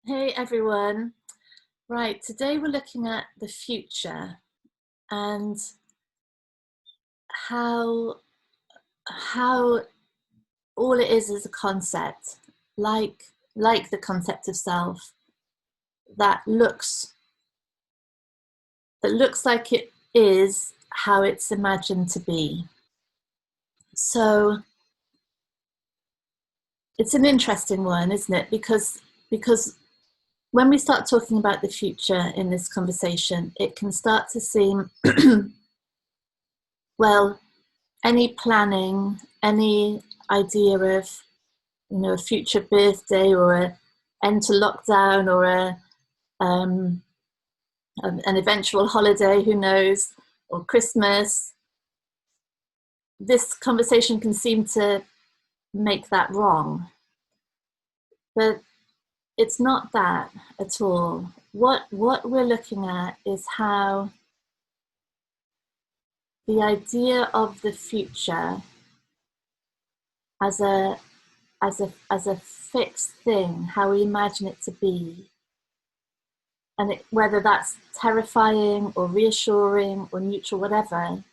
Hey everyone. Right, today we're looking at the future and how how all it is a concept, like the concept of self that looks like it is how it's imagined to be. So it's an interesting one, isn't it? Because when we start talking about the future in this conversation, it can start to seem well, any planning, any idea of, a future birthday or a end to lockdown or an eventual holiday, who knows, or Christmas. This conversation can seem to make that wrong, but it's not that at all. What we're looking at is how the idea of the future as a fixed thing, how we imagine it to be, and whether that's terrifying or reassuring or neutral, whatever,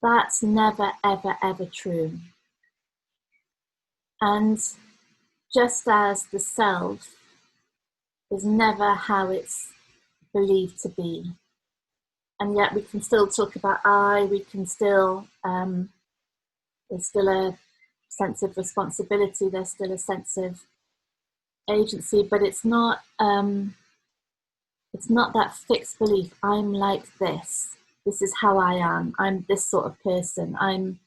that's never, ever, ever true. And just as the self is never how it's believed to be, and yet we can still talk about we can still, there's still a sense of responsibility, there's still a sense of agency, but it's not that fixed belief. I'm like this. This is how I am. I'm this sort of person. I'm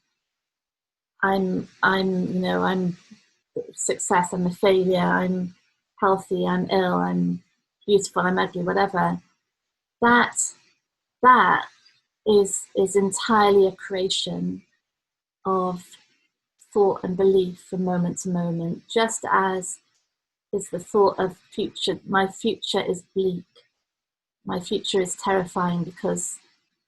success. I'm a failure. I'm healthy. I'm ill. I'm beautiful. I'm ugly. Whatever. That is entirely a creation of thought and belief from moment to moment. Just as is the thought of future. My future is bleak. My future is terrifying because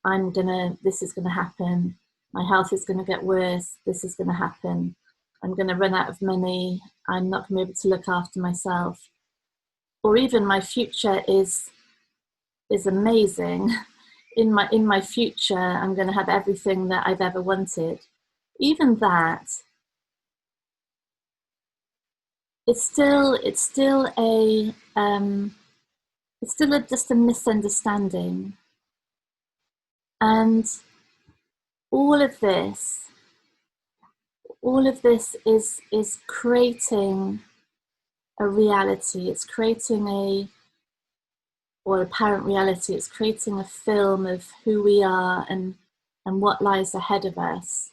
this is gonna happen. My health is gonna get worse. This is gonna happen. I'm gonna run out of money. I'm not gonna be able to look after myself. Or even my future is amazing. In my future, I'm gonna have everything that I've ever wanted. Even that, it's still just a misunderstanding. And all of this is creating a reality. It's creating or apparent reality. It's creating a film of who we are and what lies ahead of us,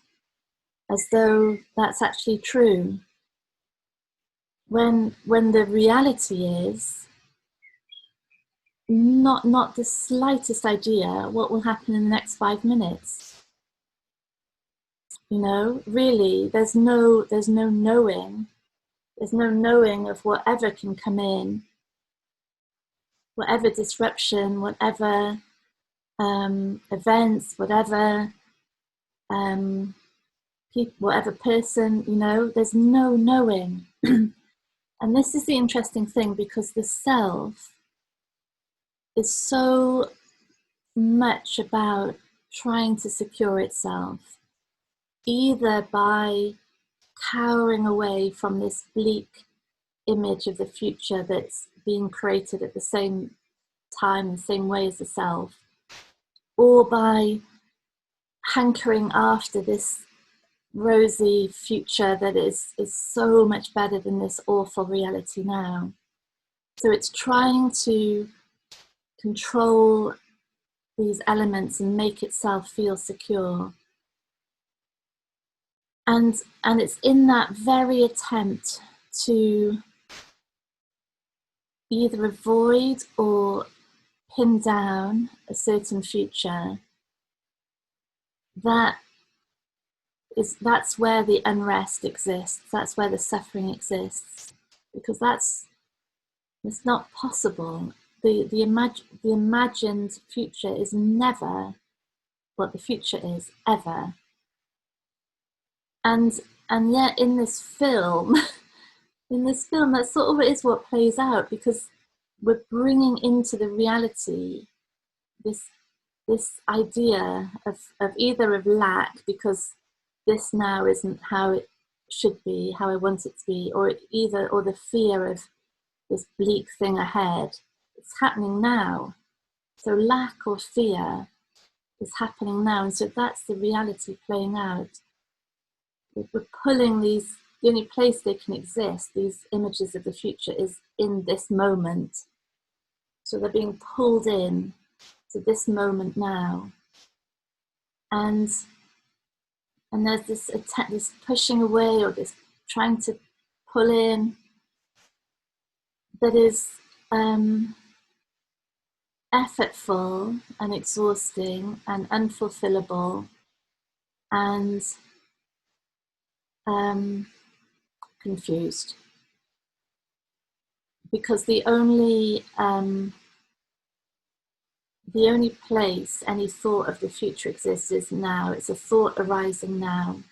as though that's actually true. When the reality is not the slightest idea what will happen in the next 5 minutes. Really, there's no knowing. There's no knowing of whatever can come in, whatever disruption, whatever events, whatever whatever person, there's no knowing. And this is the interesting thing, because the self is so much about trying to secure itself, either by cowering away from this bleak image of the future that's being created at the same time, the same way as the self, or by hankering after this rosy future that is so much better than this awful reality now. So it's trying to control these elements and make itself feel secure. And it's in that very attempt to either avoid or pin down a certain future that's where the unrest exists. That's where the suffering exists, because it's not possible. The imagined future is never what the future is, ever. And yet in this film, in this film, that sort of is what plays out, because we're bringing into the reality this idea of either of lack, because this now isn't how it should be, how I want it to be, or the fear of this bleak thing ahead. It's happening now. So lack or fear is happening now, and so that's the reality playing out. We're pulling these, the only place they can exist, these images of the future, is in this moment. So they're being pulled in to this moment now. And there's this pushing away, or this trying to pull in, that is effortful and exhausting and unfulfillable and confused. Because the only place any thought of the future exists is now. It's a thought arising now.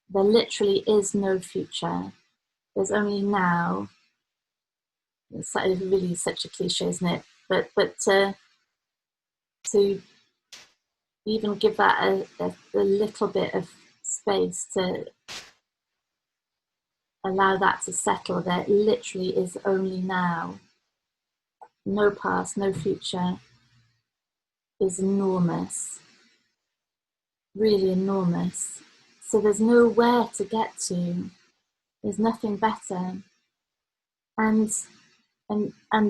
There literally is no future. There's only now. It's really such a cliche, isn't it? But to even give that a little bit of space, to allow that to settle, there literally is only now. No past, no future, is enormous. Really enormous. So there's nowhere to get to. There's nothing better. And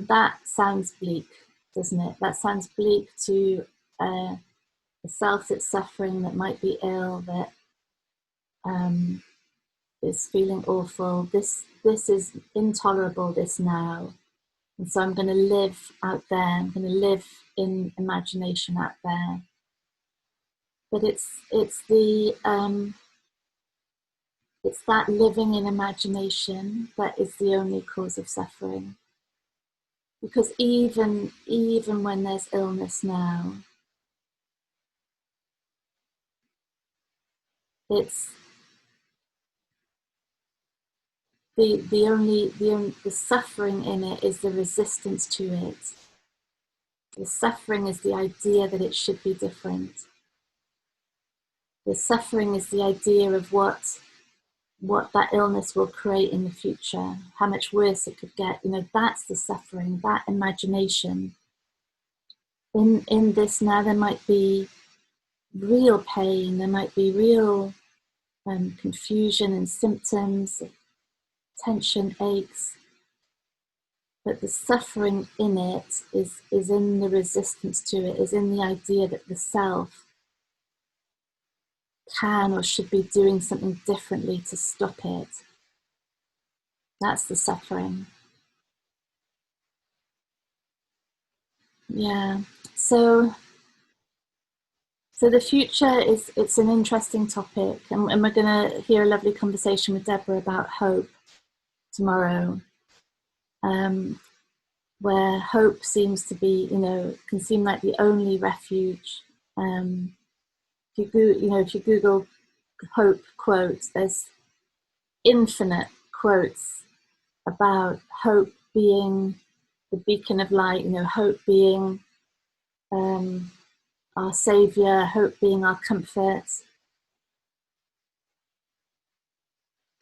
that sounds bleak, doesn't it? That sounds bleak to a self that's suffering, that might be ill, that is feeling awful. This is intolerable, this now. And so I'm going to live out there. I'm going to live in imagination out there. But it's that living in imagination that is the only cause of suffering. Because even when there's illness now, it's the suffering in it is the resistance to it. The suffering is the idea that it should be different. The suffering is the idea of what that illness will create in the future, how much worse it could get. That's the suffering, that imagination. In this now, there might be real pain, there might be real confusion and symptoms, tension, aches, but the suffering in it is in the resistance to it, is in the idea that the self can or should be doing something differently to stop it. That's the suffering. Yeah. So the future it's an interesting topic, and we're going to hear a lovely conversation with Deborah about hope tomorrow, where hope seems to be, can seem like the only refuge. If you Google hope quotes, there's infinite quotes about hope being the beacon of light, hope being our saviour, hope being our comfort.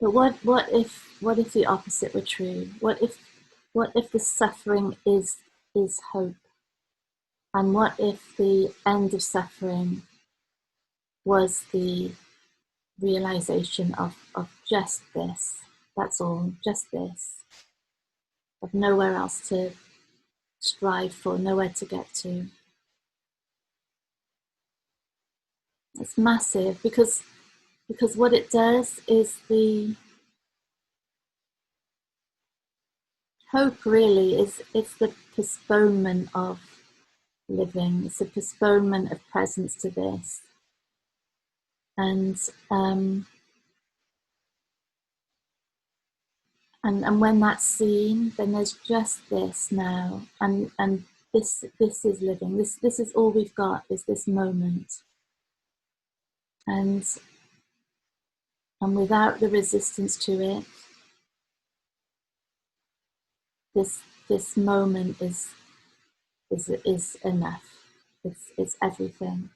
But what if the opposite were true? What if the suffering is hope? And what if the end of suffering was the realization of just this? That's all, just this. Of nowhere else to strive for, nowhere to get to. It's massive, because what it does is the hope really it's the postponement of living. It's a postponement of presence to this. And when that's seen, then there's just this now, and this is living. This is all we've got, is this moment. And without the resistance to it, this moment is enough. It's everything.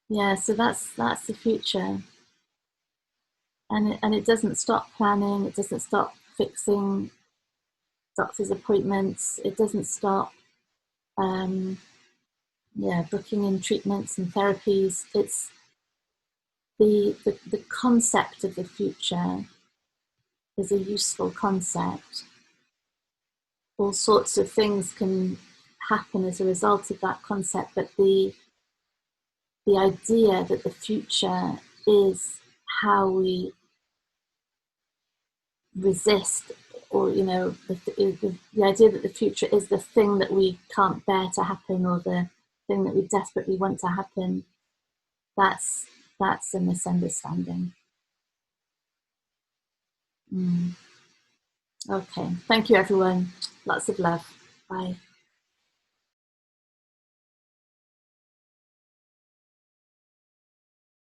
Yeah, so that's the future, and it doesn't stop planning. It doesn't stop fixing doctor's appointments. It doesn't stop, booking in treatments and therapies. It's the concept of the future is a useful concept. All sorts of things can happen as a result of that concept, but the idea that the future is how we resist, or the idea that the future is the thing that we can't bear to happen, or the thing that we desperately want to happen, that's a misunderstanding. Okay, thank you everyone. Lots of love. Bye.